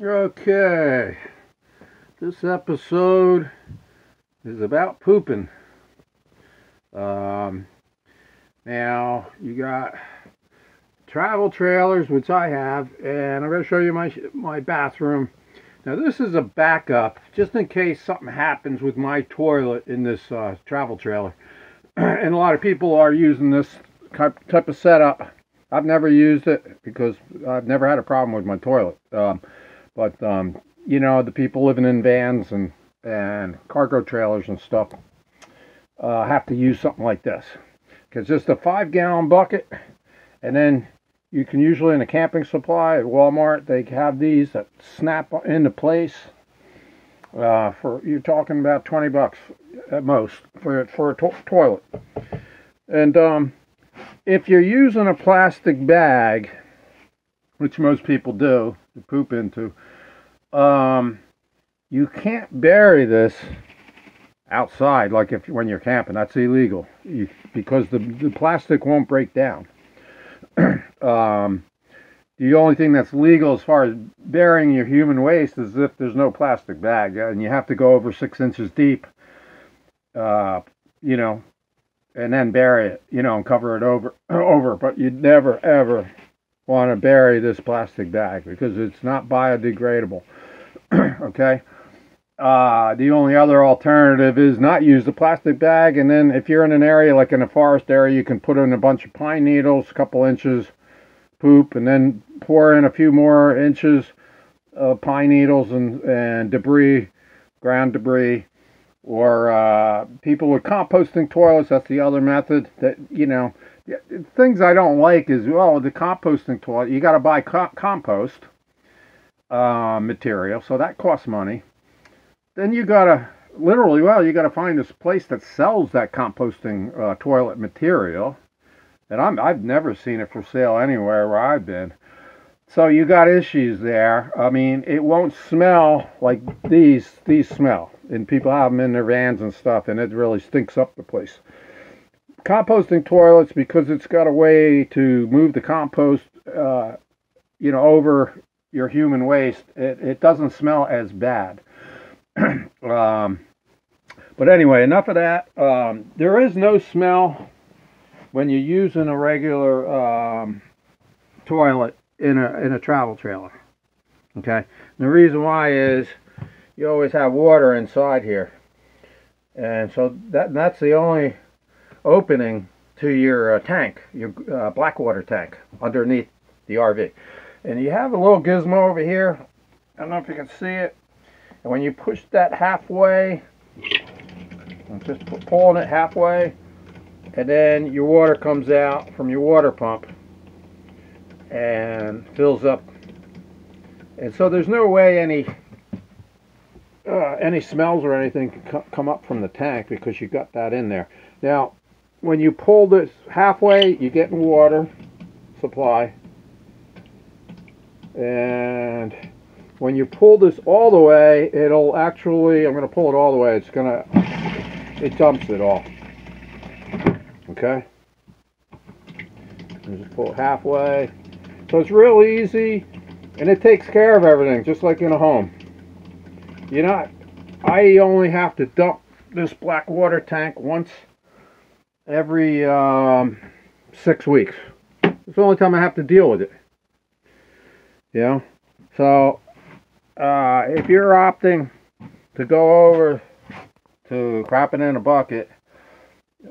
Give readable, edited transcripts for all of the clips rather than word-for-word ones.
Okay, this episode is about pooping. Um, Now, you got travel trailers, which I have, and I'm going to show you my bathroom. Now, this is a backup, just in case something happens with my toilet in this travel trailer. And a lot of people are using this type of setup. I've never used it because I've never had a problem with my toilet. But you know, the people living in vans and cargo trailers and stuff have to use something like this. Because just a 5-gallon bucket, and then you can usually in a camping supply at Walmart, they have these that snap into place. For you're talking about 20 bucks at most for a toilet. And if you're using a plastic bag, which most people do to poop into, you can't bury this outside like when you're camping. That's illegal because the plastic won't break down. The only thing that's legal as far as burying your human waste is if there's no plastic bag, and you have to go over 6 inches deep, you know, and then bury it, and cover it over. But you'd never ever want to bury this plastic bag because it's not biodegradable. Okay. The only other alternative is not use the plastic bag, and then if you're in an area like in a forest area, you can put in a bunch of pine needles, a couple inches poop, and then pour in a few more inches of pine needles and debris, ground debris. Or people with composting toilets, that's the other method. That, things I don't like is, well, the composting toilet, you got to buy compost material, so that costs money. Then you gotta you gotta find this place that sells that composting toilet material, and I've never seen it for sale anywhere where I've been. So you got issues there. I mean, it won't smell like these smell, and people have them in their vans and stuff, and it really stinks up the place. Composting toilets, because it's got a way to move the compost, over your human waste, it doesn't smell as bad. But anyway, enough of that. There is no smell when you're using a regular toilet in a travel trailer. Okay, and the reason why is you always have water inside here, and so that's the only opening to your tank, your black water tank underneath the RV. And you have a little gizmo over here. I don't know if you can see it. And when you push that halfway, I'm just pulling it halfway, and then your water comes out from your water pump and fills up. And so there's no way any smells or anything can come up from the tank because you got that in there. Now, when you pull this halfway, you get water supply, and when you pull this all the way, it'll actually, I'm going to pull it all the way, it dumps it all. Okay? And just pull it halfway. So it's real easy, and it takes care of everything, just like in a home. I only have to dump this black water tank once every 6 weeks. It's the only time I have to deal with it. So if you're opting to go over to crapping in a bucket,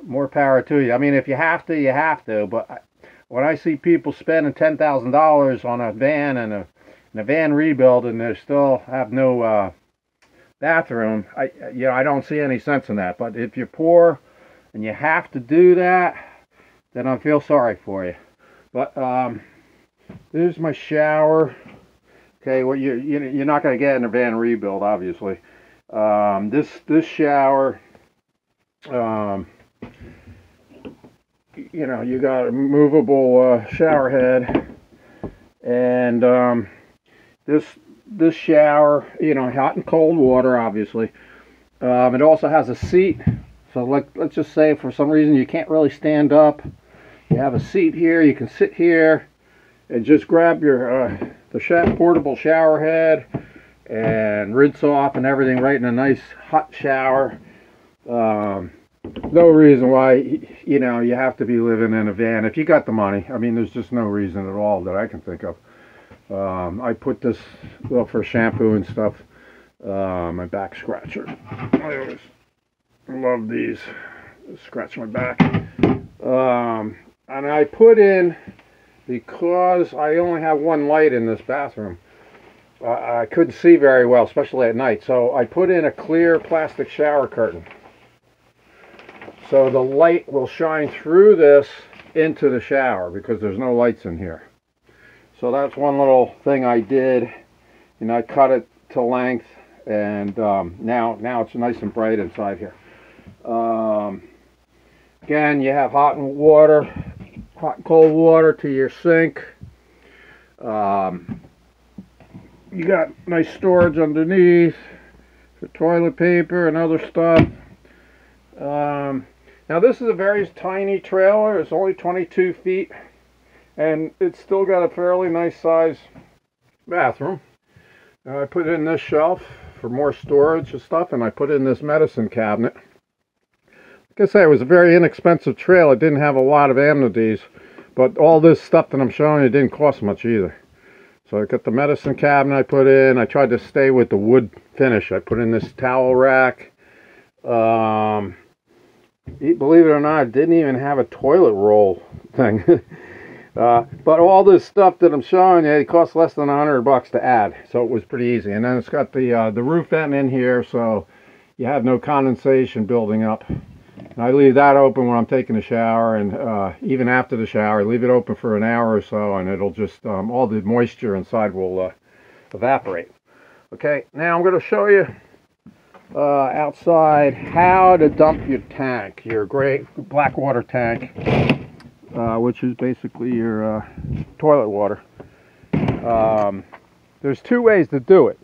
more power to you. I mean, if you have to, you have to. But when I see people spending $10,000 on a van and a van rebuild, and they still have no bathroom, I don't see any sense in that. But if you're poor and you have to do that, then I feel sorry for you. But there's my shower. Okay, well, you're not going to get in a van rebuild, obviously. This shower, you got a movable shower head, and this shower, hot and cold water, obviously. It also has a seat. So let's just say for some reason you can't really stand up. You have a seat here. You can sit here and just grab your the portable shower head, and rinse off and everything right in a nice hot shower. No reason why, you know, you have to be living in a van if you got the money. I mean, there's just no reason at all that I can think of. I put this, well, for shampoo and stuff, my back scratcher. I always love these, scratch my back. And I put in, because I only have one light in this bathroom, I couldn't see very well, especially at night, so I put in a clear plastic shower curtain. So the light will shine through this into the shower because there's no lights in here. So that's one little thing I did. You know, I cut it to length, and now it's nice and bright inside here. Again, you have hot and cold water to your sink. You got nice storage underneath for toilet paper and other stuff. Now this is a very tiny trailer. It's only 22 feet, and it's still got a fairly nice size bathroom. I put in this shelf for more storage and stuff, and I put in this medicine cabinet. Like I say, it was a very inexpensive trailer. It didn't have a lot of amenities, but all this stuff that I'm showing you didn't cost much either. So I got the medicine cabinet I put in. I tried to stay with the wood finish. I put in this towel rack. Believe it or not, it didn't even have a toilet roll thing. But all this stuff that I'm showing you, it cost less than $100 to add, so it was pretty easy. And then it's got the roof vent in here, so you have no condensation building up. And I leave that open when I'm taking a shower, and even after the shower, I leave it open for an hour or so, and it'll just all the moisture inside will evaporate. Okay, now I'm going to show you outside how to dump your tank, your gray black water tank, which is basically your toilet water. There's two ways to do it.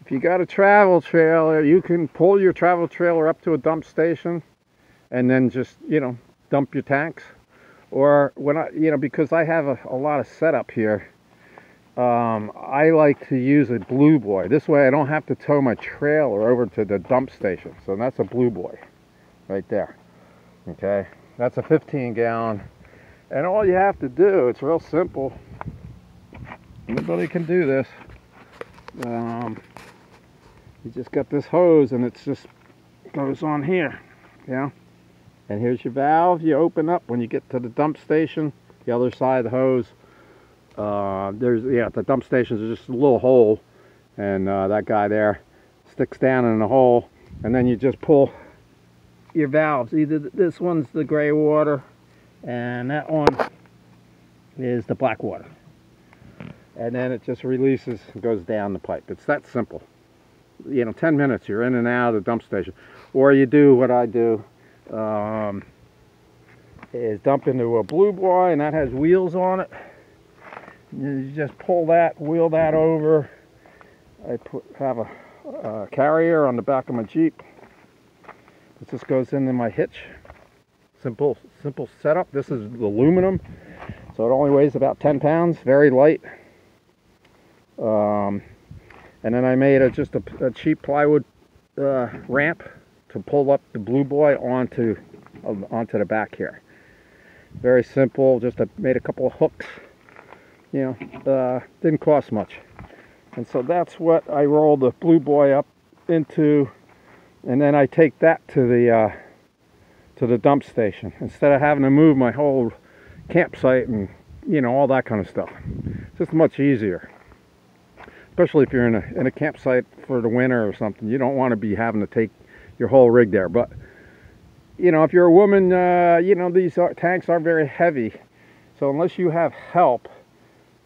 If you got a travel trailer, you can pull your travel trailer up to a dump station and then just, you know, dump your tanks. Or when because I have a lot of setup here, I like to use a blue boy. This way I don't have to tow my trailer over to the dump station. So that's a blue boy right there. Okay, that's a 15-gallon. And all you have to do, it's real simple. Anybody can do this. You just got this hose, and it just goes on here. Yeah. And here's your valve. You open up when you get to the dump station. The other side of the hose. The dump stations is just a little hole, and that guy there sticks down in the hole, and then you just pull your valves. Either this one's the gray water, and that one is the black water, and then it just releases and goes down the pipe. It's that simple. You know, 10 minutes you're in and out of the dump station. Or you do what I do, is dump into a blue boy, and that has wheels on it. You just pull that, wheel that over. I have a carrier on the back of my Jeep. It just goes into my hitch. Simple setup. This is aluminum, so it only weighs about 10 pounds. Very light. And then I made just a cheap plywood ramp to pull up the blue boy onto the back here. Very simple. Just made a couple of hooks. You know, didn't cost much. And so that's what I roll the blue boy up into, and then I take that to the dump station instead of having to move my whole campsite and, you know, all that kind of stuff. It's just much easier, especially if you're in a campsite for the winter or something. You don't want to be having to take your whole rig there. But you know, if you're a woman, you know, these tanks are very heavy, so unless you have help,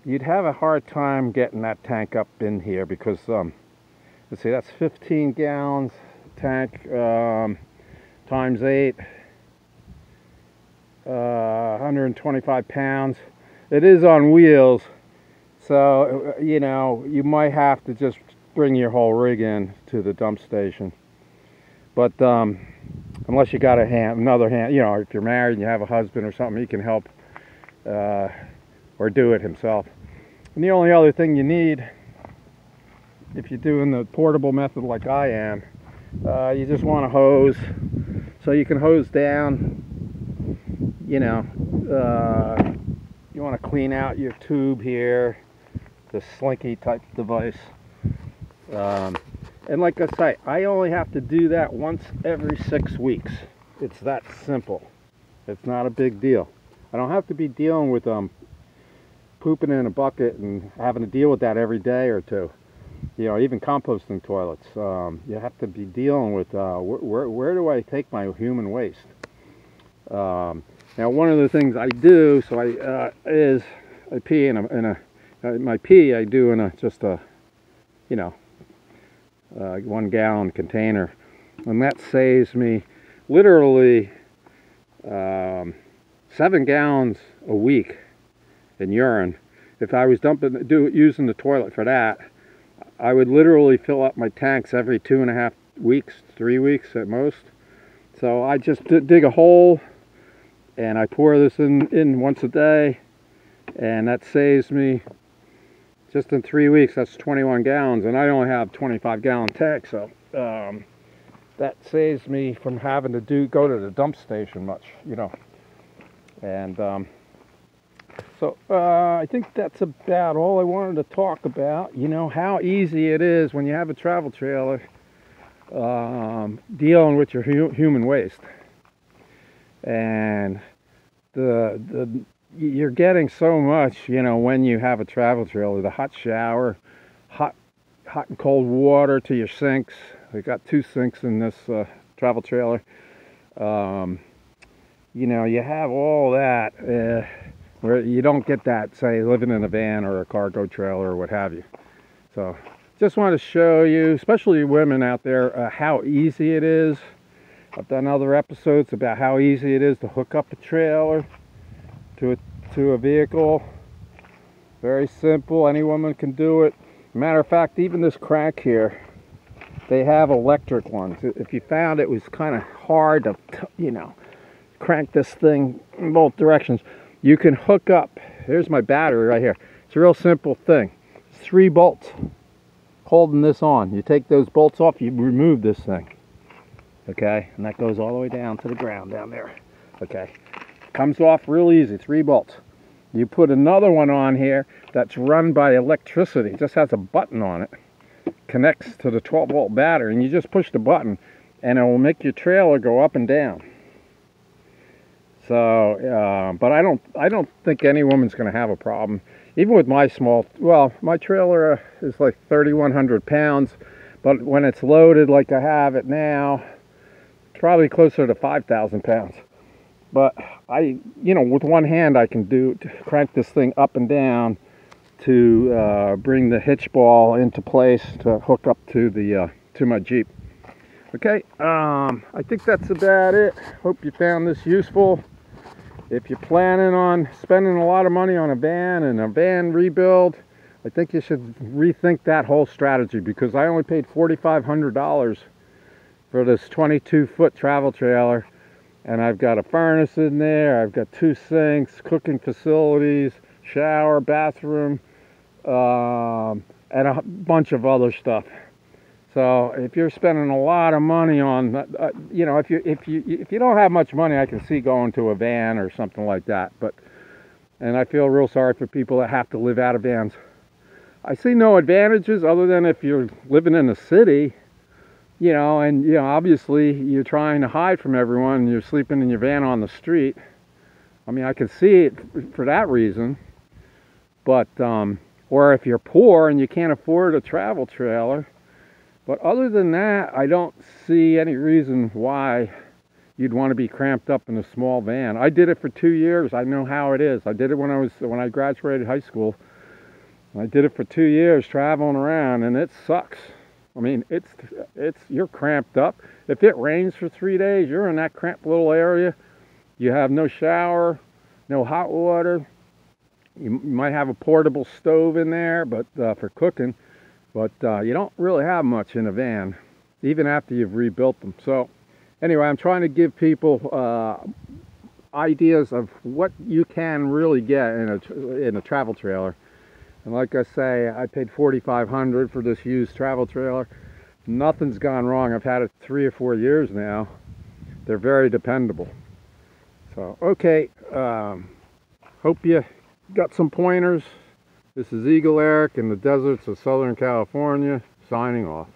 you'd have a hard time getting that tank up in here, because let's see, that's 15 gallons tank times 8, 125 pounds. It is on wheels, so you know, you might have to just bring your whole rig in to the dump station. But unless you got another hand, you know, if you're married and you have a husband or something, he can help or do it himself. And the only other thing you need if you're doing the portable method like I am, you just want to hose, so you can hose down, you know, you want to clean out your tube here, the slinky type device. And like I say, I only have to do that once every 6 weeks. It's that simple. It's not a big deal. I don't have to be dealing with pooping in a bucket and having to deal with that every day or two. You know, even composting toilets. You have to be dealing with where do I take my human waste? Now, one of the things I do, is I pee my pee I do in just a, you know, 1 gallon container, and that saves me literally 7 gallons a week in urine. If I was using the toilet for that, I would literally fill up my tanks every 2.5 weeks, 3 weeks at most. So I just dig a hole and I pour this in once a day, and that saves me, just in 3 weeks, that's 21 gallons, and I only have 25-gallon tank, so that saves me from having to go to the dump station much, you know. And so I think that's about all I wanted to talk about. You know, how easy it is when you have a travel trailer dealing with your human waste. And you're getting so much, you know, when you have a travel trailer. The hot shower, hot and cold water to your sinks. We got 2 sinks in this travel trailer. You know, you have all that where you don't get that, say, living in a van or a cargo trailer or what have you. So just want to show you, especially women out there, how easy it is. I've done other episodes about how easy it is to hook up a trailer to a vehicle. Very simple. Any woman can do it. Matter of fact, even this crank here, they have electric ones. If you found it was kind of hard to, you know, crank this thing in both directions, you can hook up. Here's my battery right here. It's a real simple thing. 3 bolts holding this on. You take those bolts off, you remove this thing. Okay, and that goes all the way down to the ground down there. Okay, comes off real easy, 3 bolts. You put another one on here that's run by electricity. It just has a button on it. Connects to the 12-volt battery, and you just push the button and it will make your trailer go up and down. So, but I don't think any woman's going to have a problem. Even with my my trailer is like 3,100 pounds, but when it's loaded like I have it now, it's probably closer to 5,000 pounds. But you know, with one hand I can crank this thing up and down to bring the hitch ball into place to hook up to my Jeep. Okay, I think that's about it. Hope you found this useful. If you're planning on spending a lot of money on a van and a van rebuild, I think you should rethink that whole strategy, because I only paid $4,500 for this 22-foot travel trailer, and I've got a furnace in there, I've got 2 sinks, cooking facilities, shower, bathroom, and a bunch of other stuff. So if you're spending a lot of money on, you know, if you don't have much money, I can see going to a van or something like that. And I feel real sorry for people that have to live out of vans. I see no advantages other than if you're living in a city, you know, and, you know, obviously you're trying to hide from everyone and you're sleeping in your van on the street. I mean, I can see it for that reason. But, or if you're poor and you can't afford a travel trailer. But other than that, I don't see any reason why you'd want to be cramped up in a small van. I did it for 2 years. I know how it is. I did it when I graduated high school. I did it for 2 years traveling around, and it sucks. I mean, you're cramped up. If it rains for 3 days, you're in that cramped little area. You have no shower, no hot water. You might have a portable stove in there, but for cooking. But you don't really have much in a van, even after you've rebuilt them. So anyway, I'm trying to give people ideas of what you can really get in a travel trailer. And like I say, I paid $4,500 for this used travel trailer. Nothing's gone wrong. I've had it 3 or 4 years now. They're very dependable. So, okay, hope you got some pointers. This is Eagle Eric in the deserts of Southern California, signing off.